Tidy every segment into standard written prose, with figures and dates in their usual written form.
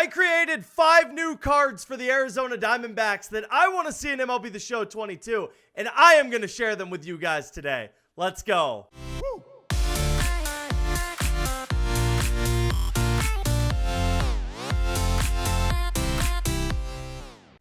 I created 5 new cards for the Arizona Diamondbacks that I want to see in MLB The Show 22, and I am going to share them with you guys today. Let's go. Woo.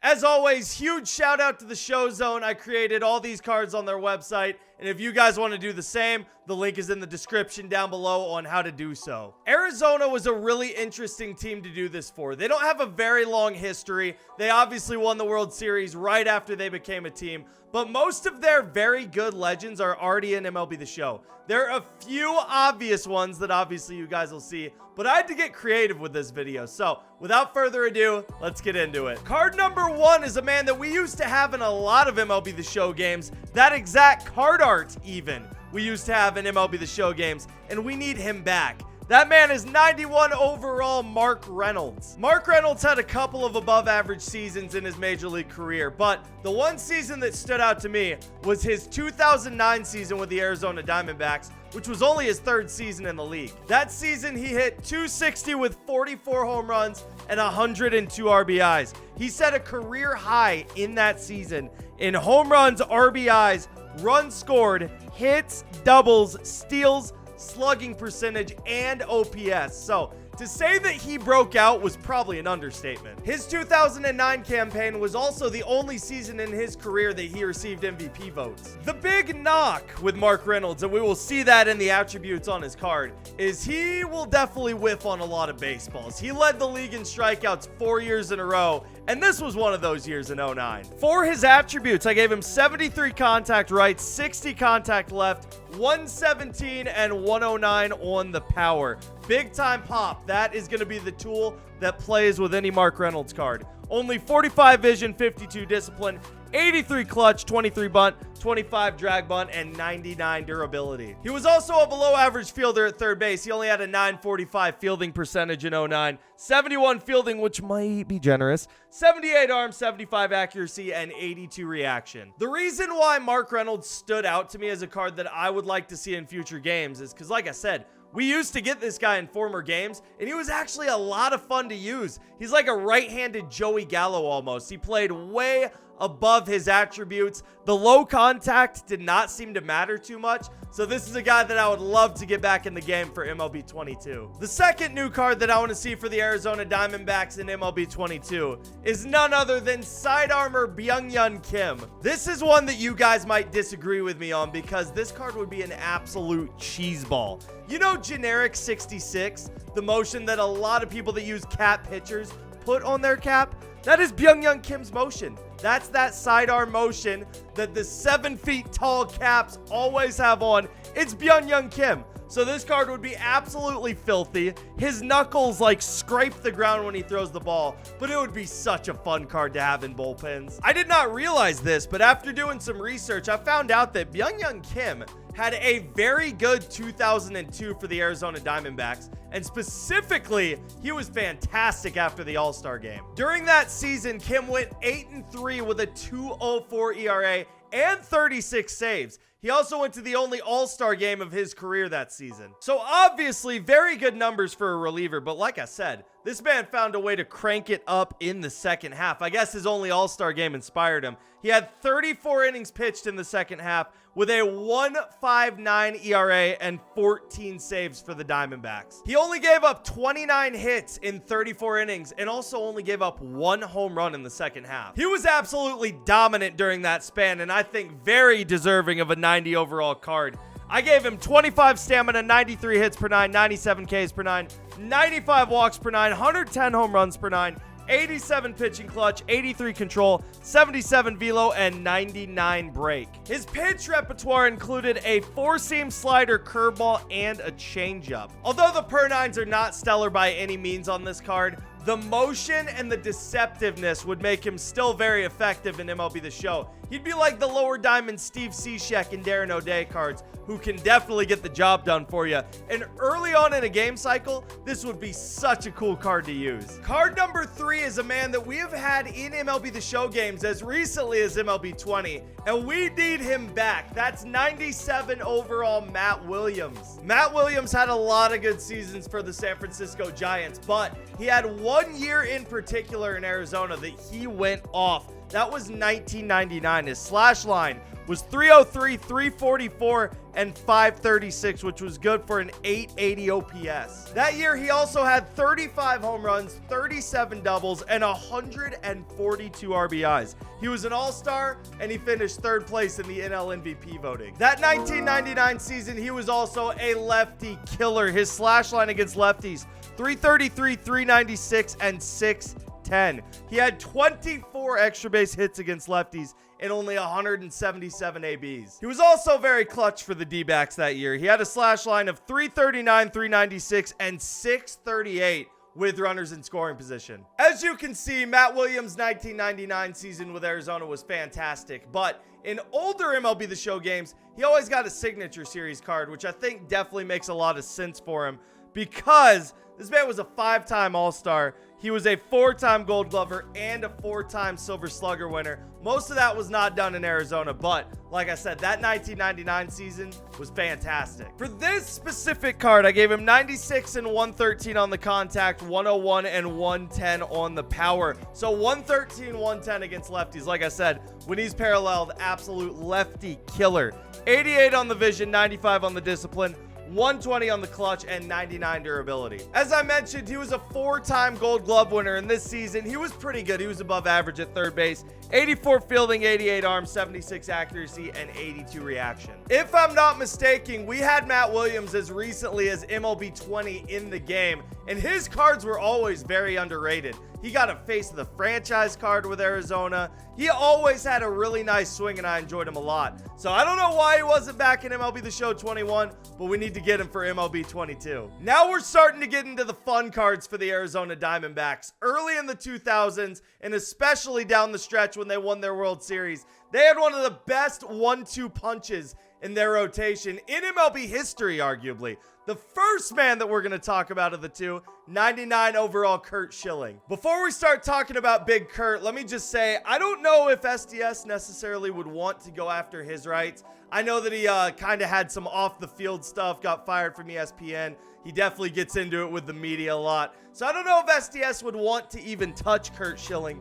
As always, huge shout out to the Show Zone. I created all these cards on their website, and if you guys want to do the same, the link is in the description down below on how to do so. Arizona was a really interesting team to do this for. They don't have a very long history. They obviously won the World Series right after they became a team, but most of their very good legends are already in MLB The Show. There are a few obvious ones that obviously you guys will see, but I had to get creative with this video. So without further ado, let's get into it. Card number 1 is a man that we used to have in a lot of MLB The Show games. That exact card art even we used to have in MLB The Show games, and we need him back. That man is 91 overall Mark Reynolds. Mark Reynolds had a couple of above average seasons in his major league career, but the one season that stood out to me was his 2009 season with the Arizona Diamondbacks, which was only his 3rd season in the league. That season, he hit .260 with 44 home runs and 102 RBIs. He set a career high in that season in home runs, RBIs, runs scored, hits, doubles, steals, slugging percentage, and OPS. So to say that he broke out was probably an understatement. His 2009 campaign was also the only season in his career that he received MVP votes. The big knock with Mark Reynolds, and we will see that in the attributes on his card, is he will definitely whiff on a lot of baseballs. He led the league in strikeouts 4 years in a row, and this was one of those years in 09. For his attributes, I gave him 73 contact right, 60 contact left, 117 and 109 on the power. Big time pop. That is going to be the tool that plays with any Mark Reynolds card. Only 45 vision, 52 discipline, 83 clutch, 23 bunt, 25 drag bunt, and 99 durability. He was also a below average fielder at third base. He only had a .945 fielding percentage in 09, 71 fielding, which might be generous, 78 arm, 75 accuracy, and 82 reaction. The reason why Mark Reynolds stood out to me as a card that I would like to see in future games is because, like I said, we used to get this guy in former games, and he was actually a lot of fun to use. He's like a right-handed Joey Gallo almost. He played way above his attributes. The low contact did not seem to matter too much, so this is a guy that I would love to get back in the game for MLB 22. The second new card that I want to see for the Arizona Diamondbacks in MLB 22 is none other than Side Armor Byung-Hyun Kim. This is one that you guys might disagree with me on because this card would be an absolute cheeseball. You know generic 66, the motion that a lot of people that use cap pitchers put on their cap? That is Byung-Hyun Kim's motion. That's that sidearm motion that the 7 feet tall caps always have on. It's Byung-Hyun Kim. So this card would be absolutely filthy. His knuckles like scrape the ground when he throws the ball, but it would be such a fun card to have in bullpens. I did not realize this, but after doing some research, I found out that Byung-Hyun Kim had a very good 2002 for the Arizona Diamondbacks, and specifically, he was fantastic after the All-Star game. During that season, Kim went 8-3 with a 2.04 ERA and 36 saves. He also went to the only All-Star game of his career that season. So obviously, very good numbers for a reliever, but like I said, this man found a way to crank it up in the second half. I guess his only All-Star game inspired him. He had 34 innings pitched in the second half with a 1.59 ERA and 14 saves for the Diamondbacks. He only gave up 29 hits in 34 innings and also only gave up 1 home run in the second half. He was absolutely dominant during that span, and I think very deserving of a 90 overall card. I gave him 25 stamina, 93 hits per 9, 97 Ks per 9, 95 walks per 9, 110 home runs per 9, 87 pitching clutch, 83 control, 77 velo, and 99 break. His pitch repertoire included a 4-seam slider, curveball, and a changeup. Although the per 9s are not stellar by any means on this card, the motion and the deceptiveness would make him still very effective in MLB The Show. He'd be like the lower diamond Steve Cishek and Darren O'Day cards, who can definitely get the job done for you. And early on in a game cycle, this would be such a cool card to use. Card number 3 is a man that we have had in MLB The Show games as recently as MLB 20, and we need him back. That's 97 overall Matt Williams. Matt Williams had a lot of good seasons for the San Francisco Giants, but he had 1 year in particular in Arizona that he went off. That was 1999. His slash line was 303, 344, and 536, which was good for an 880 OPS. That year, he also had 35 home runs, 37 doubles, and 142 RBIs. He was an all-star, and he finished 3rd place in the NL MVP voting. That 1999 season, he was also a lefty killer. His slash line against lefties, 333, 396, and 610. He had 24 extra base hits against lefties and only 177 ABs. He was also very clutch for the D-backs that year. He had a slash line of 339, 396, and 638 with runners in scoring position. As you can see, Matt Williams' 1999 season with Arizona was fantastic, but in older MLB The Show games, he always got a signature series card, which I think definitely makes a lot of sense for him because this man was a 5-time All-Star. He was a 4-time Gold Glover and a 4-time Silver Slugger winner. Most of that was not done in Arizona, but like I said, that 1999 season was fantastic. For this specific card, I gave him 96 and 113 on the contact, 101 and 110 on the power. So 113, 110 against lefties. Like I said, when he's paralleled, absolute lefty killer. 88 on the vision, 95 on the discipline, 120 on the clutch, and 99 durability. As I mentioned, he was a 4-time Gold Glove winner in this season. He was pretty good. He was above average at 3rd base. 84 fielding, 88 arm, 76 accuracy, and 82 reaction. If I'm not mistaken, we had Matt Williams as recently as MLB 20 in the game, and his cards were always very underrated. He got a face of the franchise card with Arizona. He always had a really nice swing, and I enjoyed him a lot. So I don't know why he wasn't back in MLB The Show 21, but we need to get him for MLB 22. Now we're starting to get into the fun cards for the Arizona Diamondbacks. Early in the 2000s, and especially down the stretch when they won their World Series, they had one of the best 1-2 punches in their rotation in MLB history, arguably. The first man that we're going to talk about of the two, 99 overall Curt Schilling. Before we start talking about Big Curt, let me just say, I don't know if SDS necessarily would want to go after his rights. I know that he kind of had some off-the-field stuff, got fired from ESPN. He definitely gets into it with the media a lot. So I don't know if SDS would want to even touch Curt Schilling,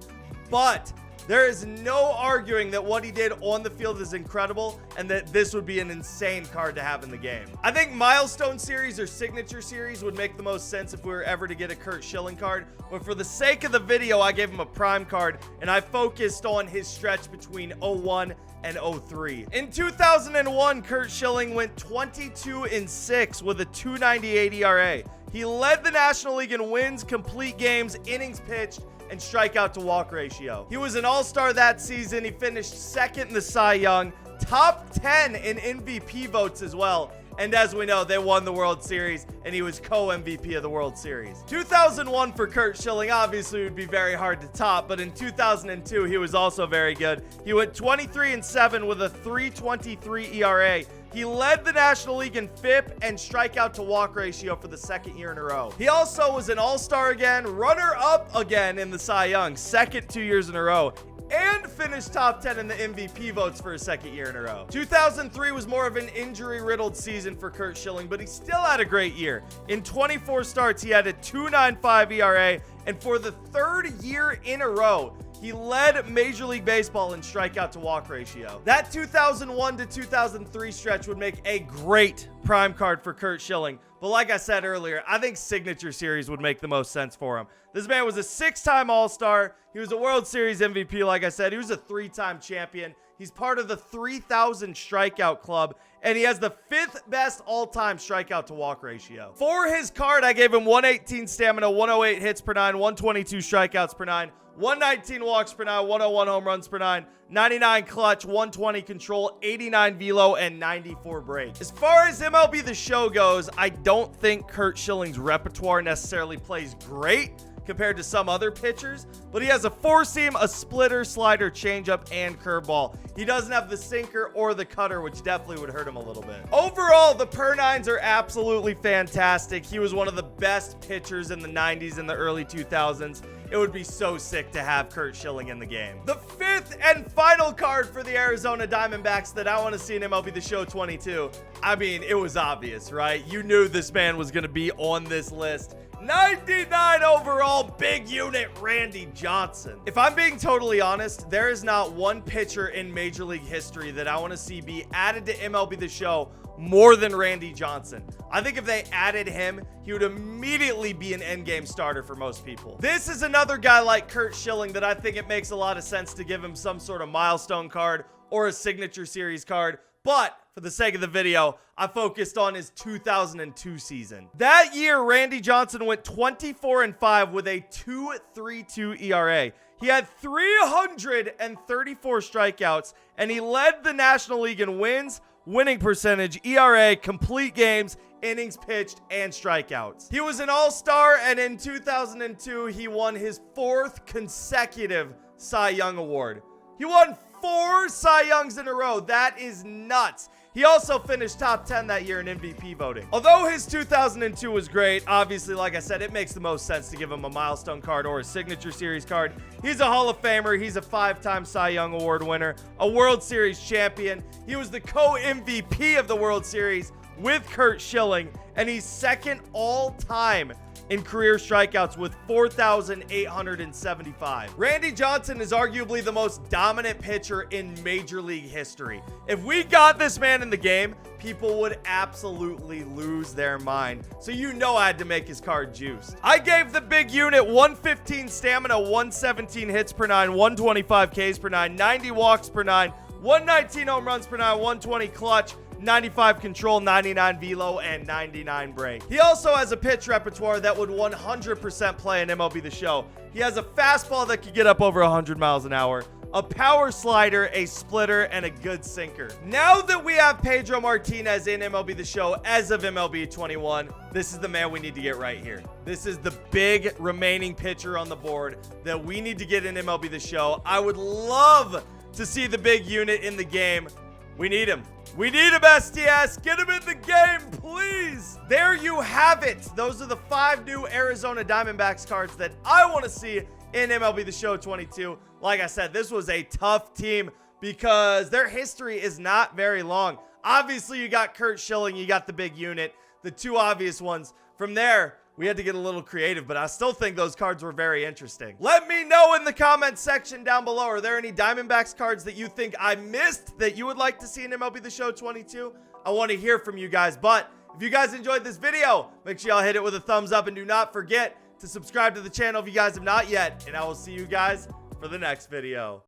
but there is no arguing that what he did on the field is incredible and that this would be an insane card to have in the game. I think Milestone Series or Signature Series would make the most sense if we were ever to get a Curt Schilling card, but for the sake of the video, I gave him a prime card and I focused on his stretch between 01 and 03. In 2001, Curt Schilling went 22-6 with a 2.98 ERA. He led the National League in wins, complete games, innings pitched, and strikeout to walk ratio. He was an all-star that season. He finished 2nd in the Cy Young, top 10 in MVP votes as well. And as we know, they won the World Series, and he was co-MVP of the World Series. 2001 for Curt Schilling obviously would be very hard to top, but in 2002, he was also very good. He went 23-7 with a 3.23 ERA. He led the National League in FIP and strikeout to walk ratio for the 2nd year in a row. He also was an all-star again, runner-up again in the Cy Young, 2nd 2 years in a row, and finished top 10 in the MVP votes for his 2nd year in a row. 2003 was more of an injury-riddled season for Curt Schilling, but he still had a great year. In 24 starts, he had a 2.95 ERA, and for the 3rd year in a row, he led Major League Baseball in strikeout to walk ratio. That 2001 to 2003 stretch would make a great prime card for Curt Schilling. But like I said earlier, I think Signature Series would make the most sense for him. This man was a 6-time All-Star. He was a World Series MVP, like I said. He was a 3-time champion. He's part of the 3,000 strikeout club, and he has the 5th best all-time strikeout to walk ratio. For his card, I gave him 118 stamina, 108 hits per 9, 122 strikeouts per 9, 119 walks per 9, 101 home runs per 9, 99 clutch, 120 control, 89 velo, and 94 break. As far as MLB The Show goes, I don't think Curt Schilling's repertoire necessarily plays great compared to some other pitchers, but he has a four-seam, a splitter, slider, changeup, and curveball. He doesn't have the sinker or the cutter, which definitely would hurt him a little bit. Overall, the Per9s are absolutely fantastic. He was one of the best pitchers in the 90s and the early 2000s. It would be so sick to have Curt Schilling in the game. The fifth and final card for the Arizona Diamondbacks that I want to see in MLB The Show 22. I mean, it was obvious, right? You knew this man was going to be on this list. 99 overall, big unit, Randy Johnson. If I'm being totally honest, there is not one pitcher in Major League history that I want to see be added to MLB The Show more than Randy Johnson. I think if they added him, he would immediately be an endgame starter for most people. This is another guy like Curt Schilling that I think it makes a lot of sense to give him some sort of milestone card or a signature series card, but for the sake of the video, I focused on his 2002 season. That year, Randy Johnson went 24-5 with a 2.32 ERA. He had 334 strikeouts, and he led the National League in wins, winning percentage, ERA, complete games, innings pitched, and strikeouts. He was an all-star, and in 2002, he won his fourth consecutive Cy Young Award. He won 4 Cy Youngs in a row. That is nuts. He also finished top 10 that year in MVP voting. Although his 2002 was great, obviously, like I said, it makes the most sense to give him a milestone card or a signature series card. He's a Hall of Famer. He's a 5-time Cy Young Award winner, a World Series champion. He was the co-MVP of the World Series with Curt Schilling, and he's second all-time in career strikeouts with 4,875. Randy Johnson is arguably the most dominant pitcher in Major League history. If we got this man in the game, people would absolutely lose their mind. So you know I had to make his card juiced. I gave the big unit 115 stamina, 117 hits per 9, 125 Ks per 9, 90 walks per 9, 119 home runs per 9, 120 clutch, 95 control, 99 velo, and 99 break. He also has a pitch repertoire that would 100% play in MLB The Show. He has a fastball that could get up over 100 miles an hour, a power slider, a splitter, and a good sinker. Now that we have Pedro Martinez in MLB The Show as of MLB 21, this is the man we need to get right here. This is the big remaining pitcher on the board that we need to get in MLB The Show. I would love to see the big unit in the game. We need him. We need him, STS. Get him in the game, please. There you have it. Those are the 5 new Arizona Diamondbacks cards that I want to see in MLB The Show 22. Like I said, this was a tough team because their history is not very long. Obviously, you got Curt Schilling. You got the big unit. The 2 obvious ones. From there, we had to get a little creative, but I still think those cards were very interesting. Let me know in the comments section down below. Are there any Diamondbacks cards that you think I missed that you would like to see in MLB The Show 22? I want to hear from you guys. But if you guys enjoyed this video, make sure y'all hit it with a thumbs up and do not forget to subscribe to the channel if you guys have not yet. And I will see you guys for the next video.